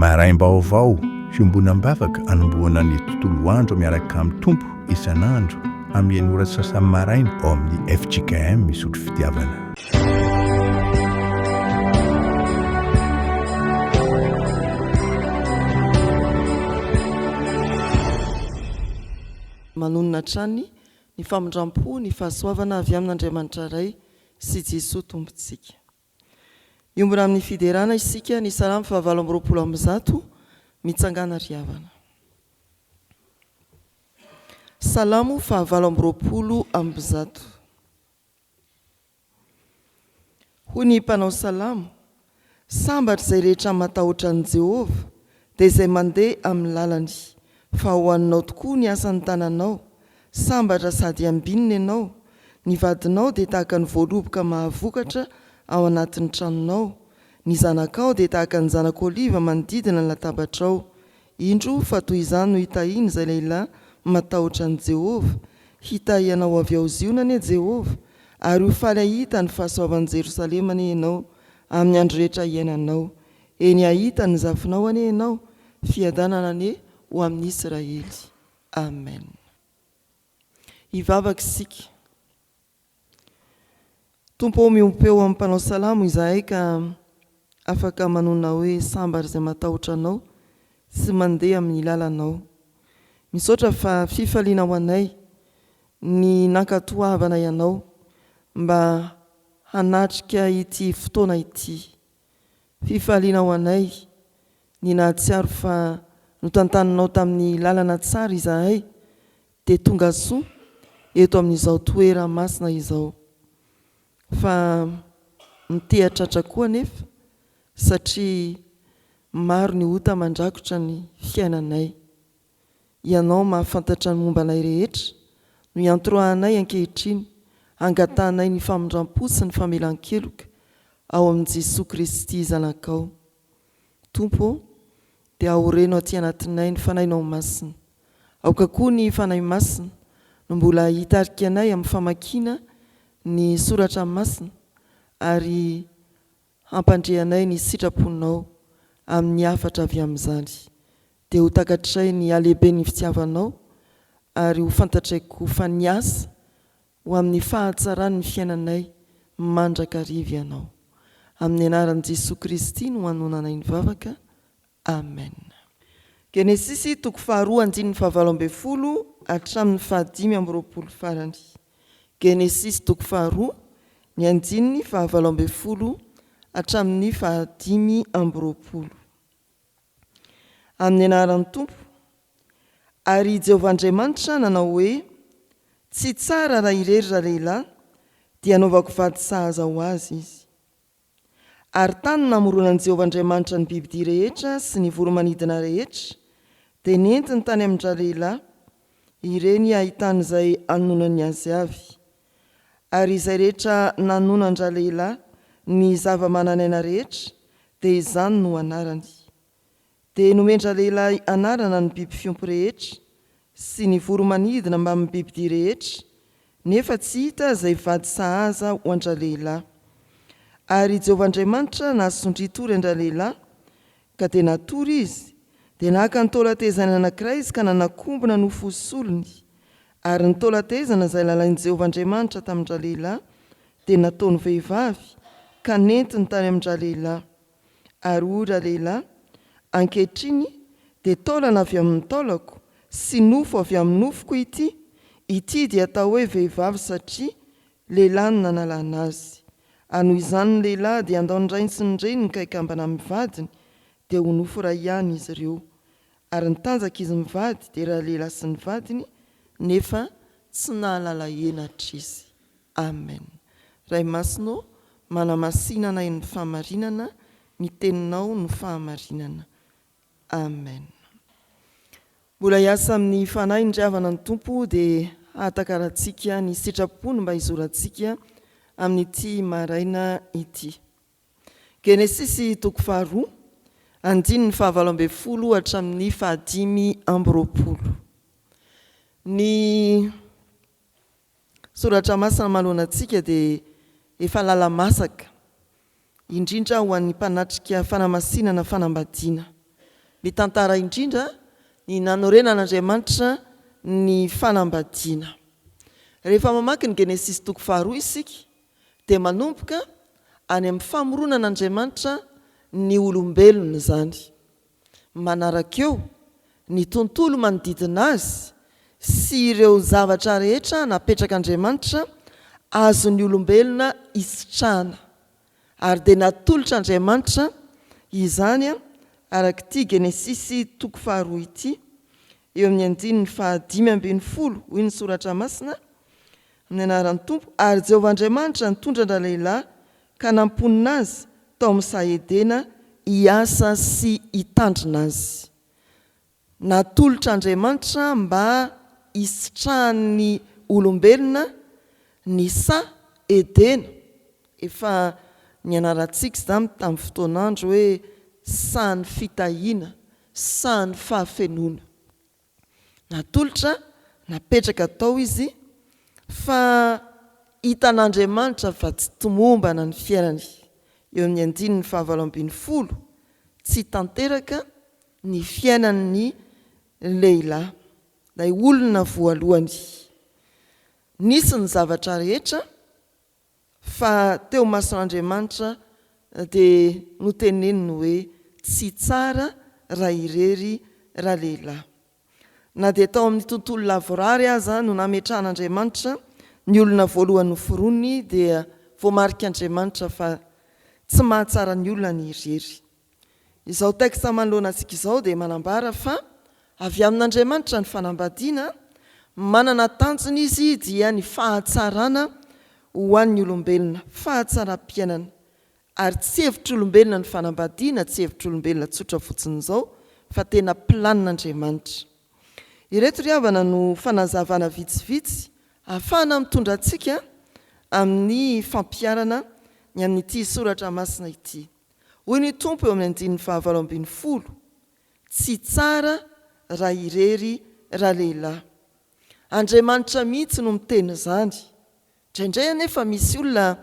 maraim-baovao fiombonam-bavaka anomboana ny tontolo andro miaraka amin'ny tompo isan'andro amin'ny ora sasany maraina ao amin'ny FJKM misotro fitiavana. Manonona trany ny famindrampo ny fahasoavana avy amin'Andriamanitra ray sy Jesosy tompontsika. Iombona amin'ny fiderana isika ny salamo 720 mitsangana riavana. Salamo 720. Hoy ny mpanao salamo, sambatra izay rehetra matahotra an' Jehova dia izay mandeha amin'ny lalany, fa ho aninao tokoa ny asan'ny tananao, sambatra sady ambinina ianao, ny vadinao dia tahaka ny voaloboka mahavokatra ao anatin'ny tranonao, ny zanakao dia tahaka ny zanak'oliva manodidina ny latabatrao. Indro fa toy izany no hitahiny izay lehilahy matahotra an' Jehova, hitahianao avy ao zionany Jehova, ary ho faly ahita ny fahasoavan'i Jerosalema anie ianao amin'ny andro rehetra iainanao. Eny ahita ny zafinao anie ianao, fiadanana anie ho amin'ny Israely. Amen. Hivavaka isika. Tompo miompeo amin'ny mpanao salamo izahay ka afaka manona hoe sambatra izay matahotra anao sy mandeha amin'ny lalanao. Misaotra fa fifaliana ho anay ny nankatoavana ianao mba hanatrika ity fotoana ity. Fifaliana ho anay ny nahatsiaro fa notantaninao tamin'ny lalana tsara izahay dia tonga soa eto amin'izao toera masina izao. Fa mitehatratra koa nefa satria maro ny ota mandrakotra ny fiainanay. Ianao mahafantatra ny momba anay rehetra no iantoroanay ankehitriny, angatanay ny famindrampo sy ny famelan-keloka ao amin'i Jesosy Kristy zanakao. Tompo dia aoreno aty anatinay ny fanahinao masina. Aoka koa ny fanahy masina no mbola hitarika anay amin'ny famakiana ny soratra masina ary hampandrehanay ny sitraponao amin'ny hafatra avy amin'izany. Dia ho takatray ny alehibe ny fitiavanao ary ho fantatraiko fa ny asa ho amin'ny fahatsaran'ny fiainanay mandrakariva ianao. Amin'ny anaran'i Jesosy Kristy no hanonanay ny vavaka. Amen. Genesisy 2:2 hatramin'ny 5:20 farany. Genesisy 2:2 hatramin'ny 5:20. Amin'ny anaran'ny Tompo. Ary Jehovah Andriamanitra nanao hoe, tsy tsara raha irery lehilahy dia anaovako vady sahaza ho azy izy. Ary tany namoronan'i Jehovah Andriamanitra ny bibidia rehetra sy ny voromanidina rehetra dia nentiny tany amin'ny lehilahy ireny ahitan'izay anonany azy avy. Ary izay rehetra nanonandra lehilahy ny zava-mananaina rehetra dia izany no anarany. Dia nomendra lehilahy anarana ny biby fiompy rehetra sy ny voromanidina mba amin'ny bibidia rehetra, nefa tsy hita izay vady sahaza ho andra lehilahy. Ary Jehovah Andriamanitra nasondry tory andra lehilahy ka dia natory izy, dia naka ny taolatezana anankiray izy ka nanakombona no fosolony. Ary ny taolatezana izay lalain'i Jehovah Andriamanitra tamindra lehilahy dia nataony vehivavy ka nentiny tany amindra lehilahy. Ary ora lehilahy, ankehitriny dia taolana avy amin'ny taolako sy nofo avy amin'ny nofoko ity dia atao hoe vehivavy satria lehilahy no nanalana azy. Anoho izany ny lehilahy dia andao ny rainy sy ny reniny ka ikambana amin'ny vadiny dia ho nofo iray ihany izy ireo. Ary ny tanjaka izy mivady dia raha lehilahy sy ny vadiny, nefa tsy nahalala henatra izy. Amen. Ray masinao manamasinana ny fahamarinana, ny teninao ny fahamarinana. Amen. Mbola hiasa amin'ny fanahy ny riavana ny Tompo dia ahatakarantsika ny sitrapony mba hizorantsika amin'ity maraina ity. Genesisy 2:2 hatramin'ny 5:20. Ny soratra masina manoloana antsika dia efa lala masaka, indrindra ho an'ny mpanatrika fanamasinana fanambadiana. mitantara indrindra ny nanorenan'Andriamanitra ny fanambadiana. Rehefa mamaky ny Genesis 2 isika dia manomboka any amin'ny famoronan'Andriamanitra ny olombelona zany. Manaraka eo ny tontolo manodidina azy sy ireo zavatra rehetra napetrak'Andriamanitra azon'ny olombelona isitrahana, ary dia natolotra Andriamanitra izany araka ity Genesis 2 ity, eo amin'ny andininy 5:10 hoy ny soratra masina amin'ny anaran'ny Tompo. Ary Jehovah Andriamanitra nitondra andra lehilahy ka namponina azy tao amin'ny sahedena hiasa sy hitandrina azy. Natolotra Andriamanitra mba hisitrahan'ny olombelona ny sa edena. Efa nianarantsika izany tamin'ny fotoanandro hoe sany fitahiana, sany fahafenoana. Natolotra, napetraka tao izy, fa hitan'Andriamanitra fa tsy tomombana ny fiainany. Eo amin'ny andininy 9:20 tsy tanteraka ny fiainan'ny lehilahy, ilay olona voalohany. Nisy ny zavatra rehetra, fa teo mason'Andriamanitra dia noteneniny hoe tsy tsara raha irery raha lehilahy. Na dia tao amin'ny tontolo lavorary aza no nametrahan'Andriamanitra ny olona voalohany noforoniny, dia voamarika Andriamanitra fa tsy mahatsara ny olona ny irery. Izao teksta manoloana antsika izao dia manambara fa avy amin'Andriamanitra ny fanambadiana, manana tanjony izy dia ny fahatsarana ho an'ny olombelona, fahatsaram-piainana. Ary tsy hevitr'olombelona ny fanambadiana, tsy hevitr'olombelona tsotra fotsiny izao, fa tena planin'Andriamanitra. Ireto ry havana no fanazavana vitsivitsy ahafahana mitondra antsika amin'ny fampiarana ny amin'ity soratra masina ity. Hoy ny Tompo eo amin'ny andininy 9:20, tsy tsara raha irery raha lehilahy. Andriamanitra mihitsy no miteny izany. Indraindray anefa misy olona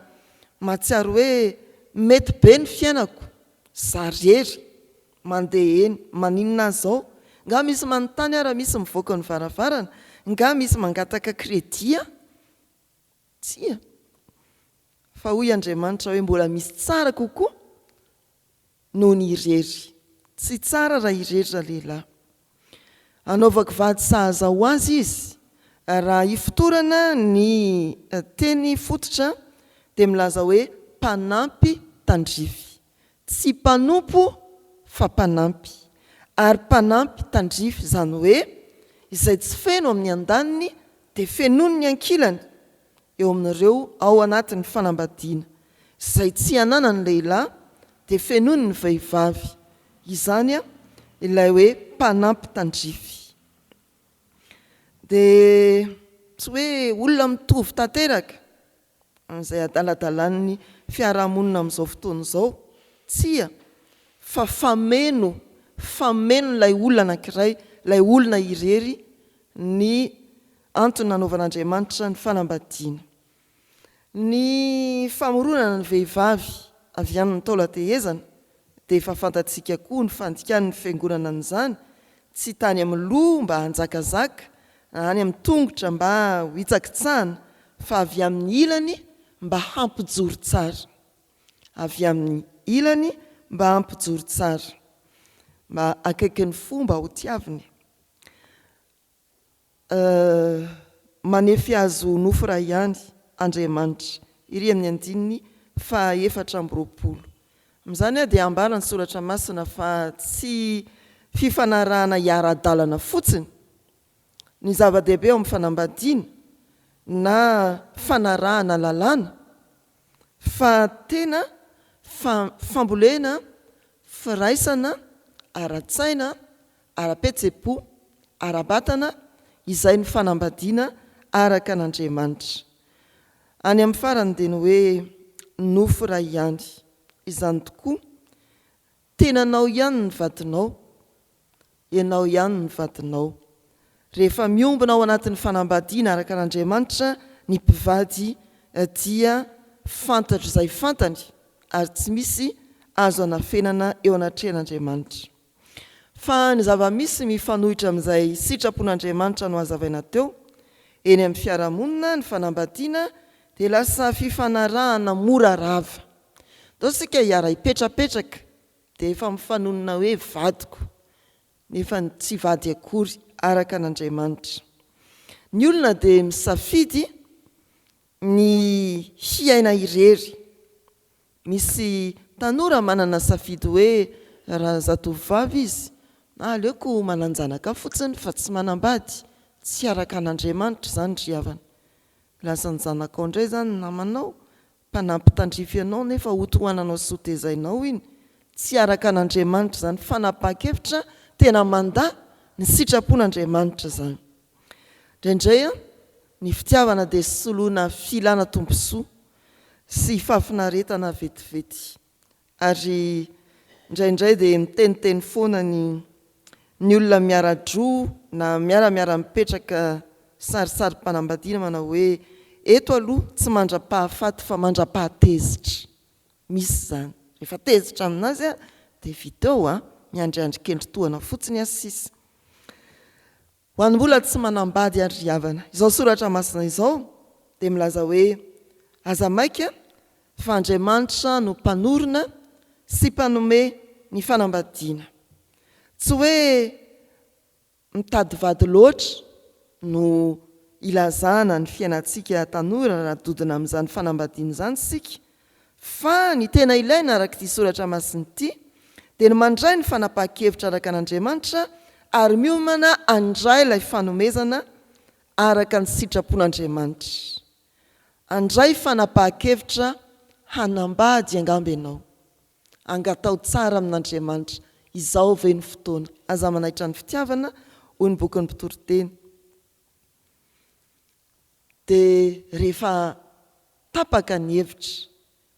mahatsiaro hoe mety be ny fiainako, zarery, mandeha eny, maninona zao, nga misy manontany ara, misy mivoaka ny varavarana, nga misy mangataka kredia. Tsia. Fa hoy Andriamanitra hoe mbola misy tsara kokoa noho ny irery. Tsy tsara raha irery raha lehilahy. Anaovako vady sahaza ho azy izy, raha hifotorana ny teny fototra dia milaza hoe mpanampy tandrify. Tsy mpanompo fa mpanampy. Ary mpanampy tandrify izany hoe izay tsy feno amin'ny andaniny dia fenoiny ny ankilany eo amin'ireo ao anatin'ny fanambadiana. Izay tsy hanana ny lehilahy dia fenoiny ny vehivavy. Izany ilay hoe mpanampy tandrify. Dia tsy hoe olona mitovy tanteraka izay adaladalan'ny fiarahamonina amin'izao fotoana izao. Tsia, fa fameno ilay olona anankiray, ilay olona irery ny antony nanaovan'Andriamanitra ny fanambadiana. Ny famoronana ny vehivavy avy amin'ny taolan-tehezana dia efa fantatsika koa ny fandikan'ny fiangonana an'izany, tsy tany amin'ny loha mba hanjakazaka, any amin'ny tongotra mba ho hitsakitsahana, fa avy amin'ny ilany mba hampijoro tsara. Avy amin'ny ilany mba hampijoro tsara, mba akaiky ny fomba ho tiaviny. Manefy azy ho nofo iray ihany Andriamanitra, iry amin'ny andininy 4:20. Amin'izany dia ambara ny soratra masina fa tsy fifanarahana hiara-dalana fotsiny ny zava-dehibe eo amin'ny fanambadiana na fanarahana lalàna, fa tena fambolena, firaisana, ara-tsaina, ara-petsepo, ara-batana, izay ny fanambadiana araka an'Andriamanitra. Any amin'ny farany dia ny hoe nofo iray ihany. Izany tokoa, tenanao ihany ny vadinao, ianao ihany ny vadinao. Rehefa miombona ao anatin'ny fanambadiana araka an'Andriamanitra, ny mpivady dia fantatro izay fantany, ary tsy misy azo anafenana eo anatrehan'Andriamanitra. fa ny zava-misy mifanohitra amin'izay sitrapon'Andriamanitra no azavaina teo eny amin'ny fiarahamonina ny fanambadiana dia lasa fifanarahana mora rava. Dao sika hiara hipetrapetraka dia efa mifanonona hoe vadiko nefa tsy vady akory araka an'Andriamanitra. Ny olona dia misafidy ny hiaina irery. Misy tanora manana safidy hoe raha zatovovavy izy aleoko mananjanaka fotsiny fa tsy manambady, tsy araka an'Andriamanitra zany ry havana. Lasa ny zanakao indray zany namanao mpanampitandrify ianao nefa hotohananao sotezainao iny, tsy araka an'Andriamanitra zany, fanapaha-kevitra tena manda ny sitrapon'Andriamanitra zany. Indraindray ny fitiavana dia soloana filana tombosoa sy fahafinaretana vetivety, ary indraindray dia miteniteny foana ny olona miara-droa na miara mipetraka sarisary-panambadiana manao hoe eto aloha tsy mandra-pahafaty fa mandra-pahatezitra. Misy zany, rehefa tezitra aminazy dia viteo miandriandry kendri-tohana fotsiny sisa. Ho an'ny mbola tsy manambady ary havana, izao soratra masina izao dia milaza hoe aza maika fa Andriamanitra no mpanorona sy mpanome ny fanambadiana. Tsy hoe mitady vady loatra no ilazana ny fiainantsika tanora raha dodina amin'izany fanambadiana izany sika, fa ny tena ilaina araka ity soratra masina ity dia ny mandray ny fanapaha-kevitra araka an'Andriamanitra ary miomana andray ilay fanomezana araka ny sitrapon'Andriamanitra. Andray fanapaha-kevitra hanambady angamba ianao, angatao tsara amin'Andriamanitra. Izao ve ny fotoana aza manaitra ny fitiavana hoy ny bokin'ny Mpitoroteny. Dia rehefa tapaka ny hevitra,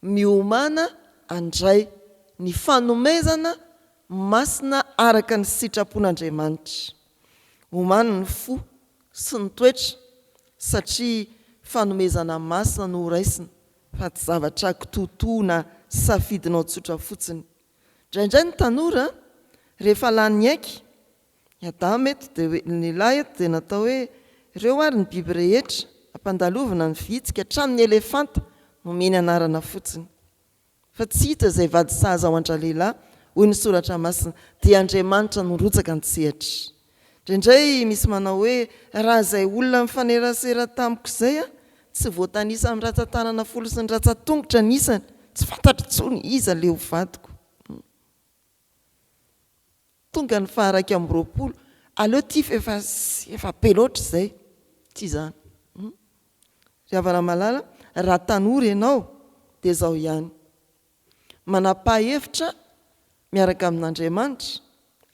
miomana andray ny fanomezana masina araka ny sitrapon'Andriamanitra. Omana ny fo sy ny toetra satria fanomezana masina no raisina fa tsy zavatra kitotoana safidinao tsotra fotsiny. Indraindray ny tanora rehefa lany aiky ny adama eto dia ny lahy eto dia natao hoe ireo ary ny biby rehetra ampandalovina ny vitsika hatramin'ny elefanta no meny anarana fotsiny, fa tsy hita izay vady sahaza ao andra-lehilahy hoy ny soratra masina dia Andriamanitra no rotsaka ny sehatra. Indraindray misy manao hoe raha izay olona mifanerasera tamiko izay tsy voatanisa amin'ny ratsan-tanana folo sy ny ratsan-tongotra ny isany, tsy fantatra intsony iza leo vadiko. Tonga ny faharaiky amby roapolo aleo ty efa be loatra izay, tsy izany. Ry havana malala, raha tanora ianao dia izao ihany, manapa-hevitra miaraka amin'Andriamanitra,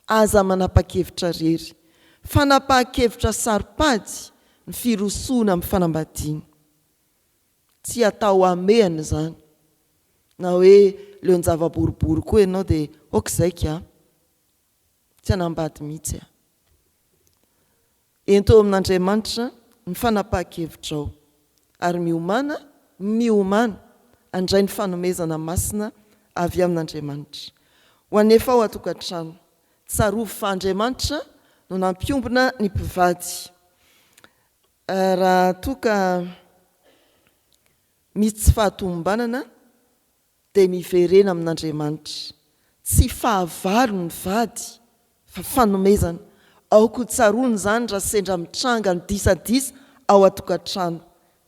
aza manapa-kevitra rery, fanapa-kevitra saripady ny firosoana amin'ny fanambadiana, tsy atao amehana zany na hoe leo ny zava-boribory koa ianao dia okizay tsy anambady mihitsy ento amin'Andriamanitra ny fanapa-kevitra ao, ary miomana andray ny fanomezana masina avy amin'Andriamanitra. Ho anefa ao atokantrano, tsarovy fa Andriamanitra no nampiombona ny mpivady. Raha toka misy tsy fahatombanana dia miverena amin'Andriamanitra, tsy fahavalo ny vady fa fanomezana. Aoko tsarony zany raha sendra mitranga ny disadisa ao atokantrano,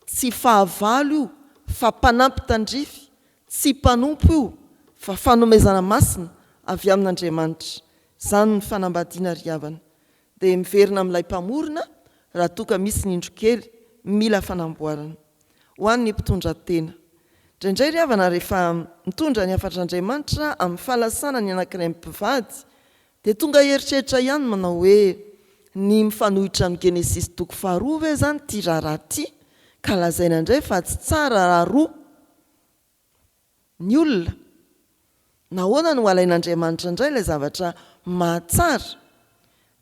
tsy fahavalo io fa mpanampy tandrify, tsy mpanompo io fa fanomezana masina avy amin'Andriamanitra. Zany ny fanambadiana ry havana. Dia miverina amin'ilay mpamorona raha toka misy ny indro kely mila fanamboarana. Ho an'ny mpitondra tena, indraindray ry havana rehefa mitondra ny hafatr'Andriamanitra amin'ny fahalasana ny anankiray mpivady dia tonga heritreritra ihany manao hoe ny mifanohitra amin'ny Genesis toko 2 ve zany ty raharaha ty, ka lazaina indray fa tsy tsara raha roa ny olona. Nahoana no alain'Andriamanitra indray ilay zavatra mahatsara.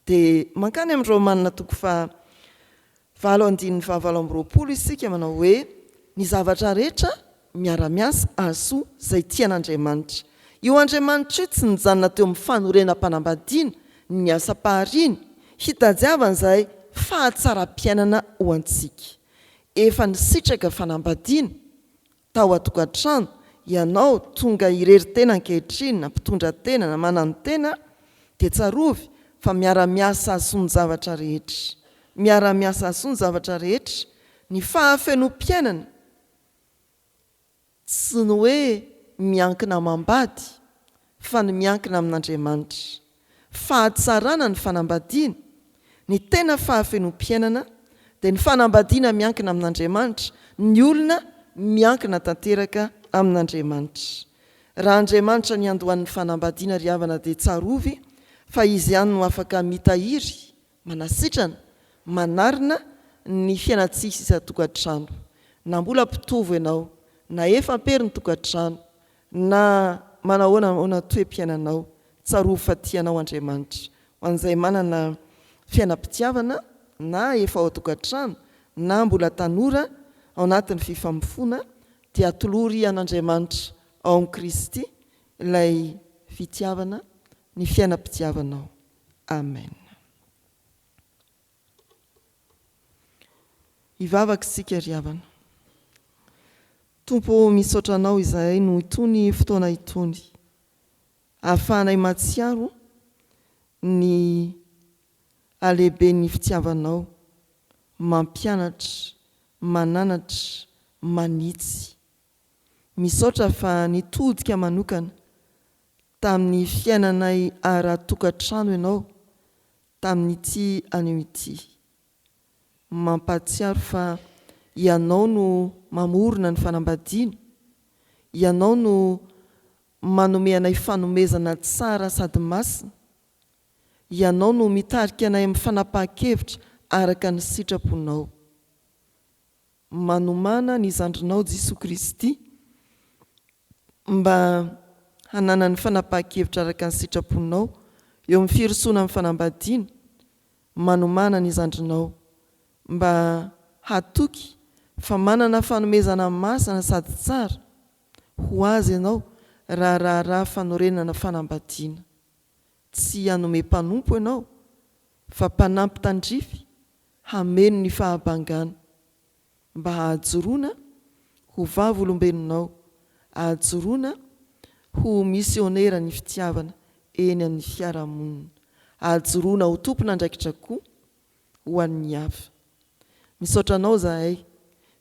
Dia mankany amin'ny Romanina toko 7:20 isika manao hoe ny zavatra rehetra miara-miasa ahasoa izay tian'Andriamanitra. Io Andriamanitra io tsy nijanona teo amin'ny fanorenam-panambadiana ny asa-pahariny hitajiavan'izay fahatsara-piainana ho antsika. Efa nisitraka fanambadiana tao atokantrano, ianao tonga irery-tena ankehitriny na mpitondra tena na manano tena, dia tsarovy fa miara-miasa asony zavatra rehetra. Miara-miasa asony zavatra rehetra. Ny fahafenom-piainana tsy ny hoe miankina mambady fa ny miankina amin'Andriamanitra. Fahatsarana ny fanambadiana, ny tena fahafenom-piainana dia ny fanambadiana miankina amin'Andriamanitra, ny olona miankina tanteraka amin'Andriamanitra. Raha Andriamanitra ny andohan'ny fanambadiana ry havana dia tsarovy fa izy ihany no afaka mitahiry, manasitrana, manarina ny fiainatsisy isa-tokantrano. Na mbola mpitovo ianao, na efa ampery ny tokantrano, na manahoana toe-piainanao, tsarovy fa tianao Andriamanitra. Ho an'izay manana fiainam-pitiavana na efa ao an-tokantrano na mbola tanora ao anatin'ny fifamofona, dia atolory an'Andriamanitra ao amin'i Kristy ilay fitiavana, ny fiainam-pitiavanao. Amen. Hivavaka isika ry havana. Tompo, misaotra anao izahay no itony fotoana itony, ahafahanay matsiaro ny alehiben'ny fitiavanao, mampianatra, mananatra, manitsy. Misaotra fa nitodika manokana tamin'ny fiainanay ara-tokantrano ianao, tamin'ity anio ity. Mampatsiaro fa ianao no mamorona ny fanambadiana, ianao no manome anay fanomezana tsara sady masina, ianao no mitarika anay amin'ny fanapahan-kevitra araka ny sitraponao. Manomana ny zandrinao Jesosy Kristy mba hanana ny fanapahan-kevitra araka ny sitraponao eo amin'ny firosoana amin'ny fanambadiana. Manomana ny zandrinao mba hatoky fa manana fanomezana masina sady tsara ho azy ianao raha fanorenana fanambadiana. Tsy hanome mpanompo ianao fa mpanampy tandrify hameno ny fahabangana, mba hahajoroana ho vavy olombelonao, hahajoroana ho misionera ny fitiavana eny amin'ny fiarahamonina, hahajoroana ho tompona andraikitra koa ho an'ny hafa. Misaotra anao zahay,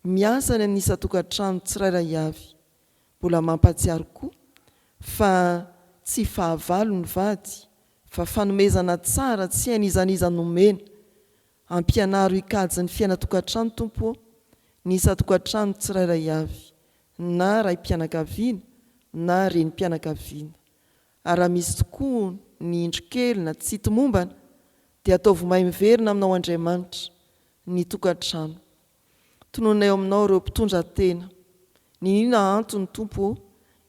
miasa ny amin'ny isa-tokantrano tsirairay avy, mbola mampatsiaro koa fa tsy fahavalo ny vady fa fanomezana tsara tsy hain'izaniza nomena, ampianaro hikajy ny fiaina-tokantrano Tompo, ny isa-tokantrano tsirairay avy, na raim-pianakaviana na renim-pianakaviana. Raha misy tokoa ny indro-kely na tsy hitomombana dia ataovy mahay miverina aminao Andriamanitra ny tokantrano. Tononay aminao ireo mpitondra tena, ny inona antony Tompo,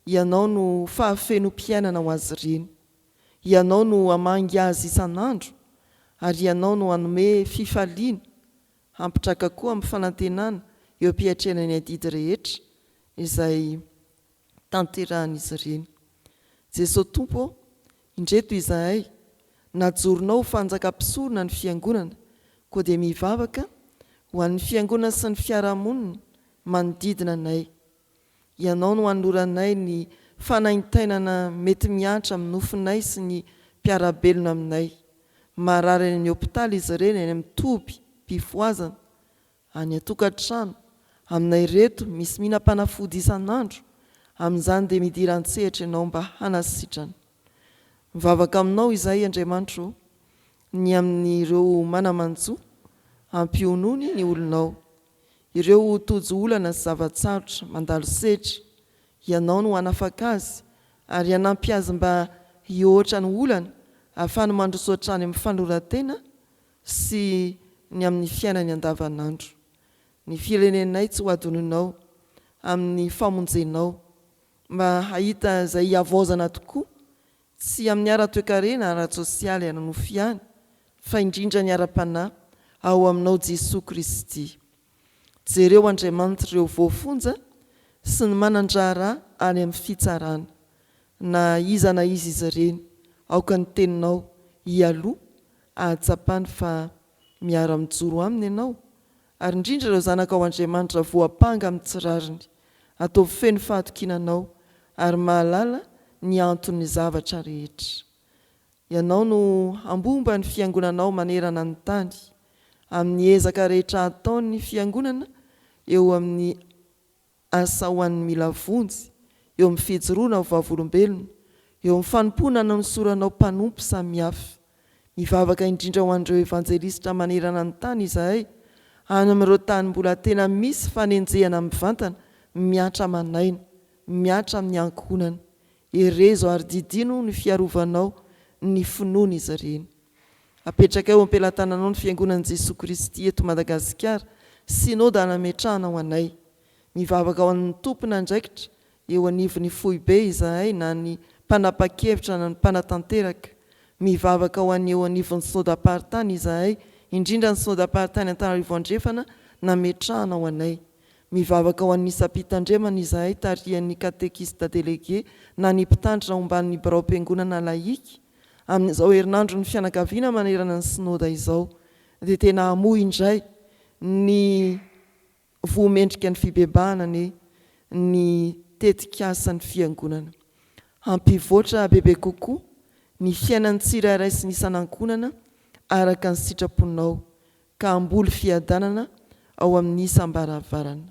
ianao no fahafenom-piainana ho azy ireny, ianao no hamangy azy isan'andro, ary ianao no hanome fifaliana, hampitraka koa amin'ny fanantenana eo am-piatrena ny adidy rehetra izay tanterahan'izy ireny. Jesosy Tompo, indreto izahay najoronao fanjakam-pisorona ny fiangonana, koa dia mivavaka ho an'ny fiangonana sy ny fiarahamonina manodidina anay. Ianao no hanoranay ny fanaintainana mety miatra amin'ny nofinay sy ny mpiarabelona aminay. Marary any hôpitaly izy ireny, any amin'ny toby mpifoazana, any an-tokantrano, aminay reto misy mihinam-panafody isan'andro. Amin'izany dia midiran-tsehatra ianao mba hanasitrana. Mivavaka aminao izahay Andriamanitra, ny amin'ireo manamanjo, ampionony ny olonao, ireo tojo olana sy zavatsarotra mandalo sehatra, ianao no hanafaka azy ary hanampy azy mba hihoatra ny olana ahafahany mandroso hatrany amin'ny fanoratena sy ny amin'ny fiainany andavanandro. Ny firenenay tsy ho adoninao amin'ny famonjenao, mba hahita izay havaozana tokoa, tsy amin'ny ara-toekarena ara-tsosialy hananofy ihany, fa indrindra ny ara-panahy ao aminao Jesosy Kristy. Jereo Andriamanitra ireo voafonja sy ny manandrara any amin'ny fitsarana, na iza izy ireny, aoka ny teninao ialoha ahatsapany fa miara-mijoro aminy ianao ary indrindra ireo zanaka ao Andriamanitra voapanga amin'ny tsirariny atao feno fahatokinanao ary mahalala ny anton'ny zavatra rehetra. Ianao no ambomba ny fiangonanao manerana ny tany amin'ny ezaka rehetra ataon'ny fiangonana eo amin'ny asa ho an'ny mila vonjy, eo amin'ny fijoroana ho vavolombelona, eo amin'ny fanomponana ny soranao mpanompo samihafa. Mivavaka indrindra ho an'ireo evanjelista manerana ny tany izahay any amin'ireo tany mbola tena misy fanenjehana mivantana, miatra manaina, miatra amin'ny ankohonana. Erezo ary didino ny fiarovanao, ny finoana izy ireny. Apetraka eo ampelantananao ny fiangonan'i Jesosy Kristy eto Madagasikara, synôda nametrahana ho anay. Mivavaka ao amin'ny tompona andraikitra, eo anivon'ny foibe izahay na ny mpanapa-kevitra na ny mpanatanteraka. Mivavaka ao eo anivon'ny synôdam-paritany izahay, indrindra ny synôdam-paritany Antananarivo andrefana nametrahana ho anay. Mivavaka ao an'ny isam-pitandremana izahay tarihan'ny katekista délégué na ny mpitandrina omban'ny birao-piangonana laïque amin'izao herinandro ny fianakaviana manerana ny synôda izao, dia tena hamoy indray ny voamendrika ny fibebahana ny tetikasa ny fiangonana. Hampivoatra bebe kokoa ny fiainan'ny tsirairay sy ny isan'ankonana araka ny sitraponao ka hamboly fiadanana ao amin'ny isam-baravarana.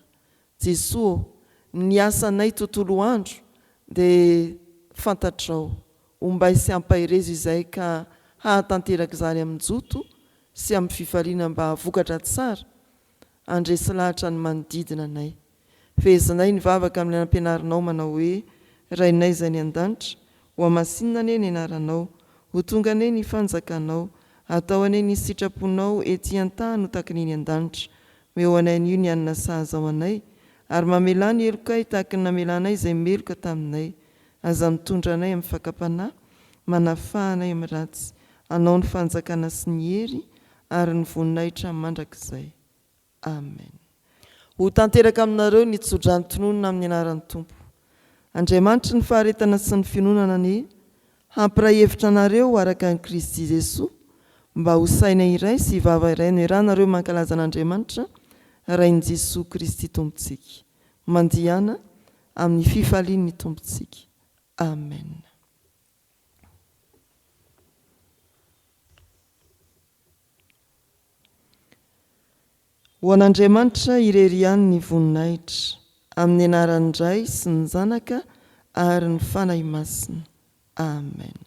Jesosy, ny asanay tontolo andro dia fantatrao, ombay sy ampahirezo izay ka hahatanteraka izany amin'ny joto sy amin'ny fifaliana mba vokatra tsara andresy lahatra ny manodidina anay. Fehezanay ny vavaka amin'ny ampianarinao manao hoe rainay izay ny an-danitra, ho amasinina ane ny anaranao, ho tonga ane ny fanjakanao, atao ane ny sitraponao ety an-tany ho taky ny an-danitra. Meo anay io ny anina sahaza ao anay, ary mamela ny elokay tahaky ny namelanay izay meloka taminay. Aza mitondra anay amin'ny fakapanahy, manafahanay amin'ny ratsy, anao ny fanjakana sy ny hery ary ny voninahitra mandrakizay. Amen. Ho tanteraka aminareo ny tsodranotononona amin'ny anaran'ny Tompo. Andriamanitra ny faharetana sy ny finoanana ny hampiray hevitra anareo araka ny Kristy Jesosy, mba ho saina iray sy vava iray no iranareo mankalaza an'Andriamanitra rain'i Jesosy Kristy Tompontsika. Mandihana amin'ny fifalian'ny Tompontsika. Amen. Ho an'Andriamanitra irery ihany ny voninahitra, amin'ny anaran'ny Ray sy ny Zanaka ary ny fanahy masina. Amen.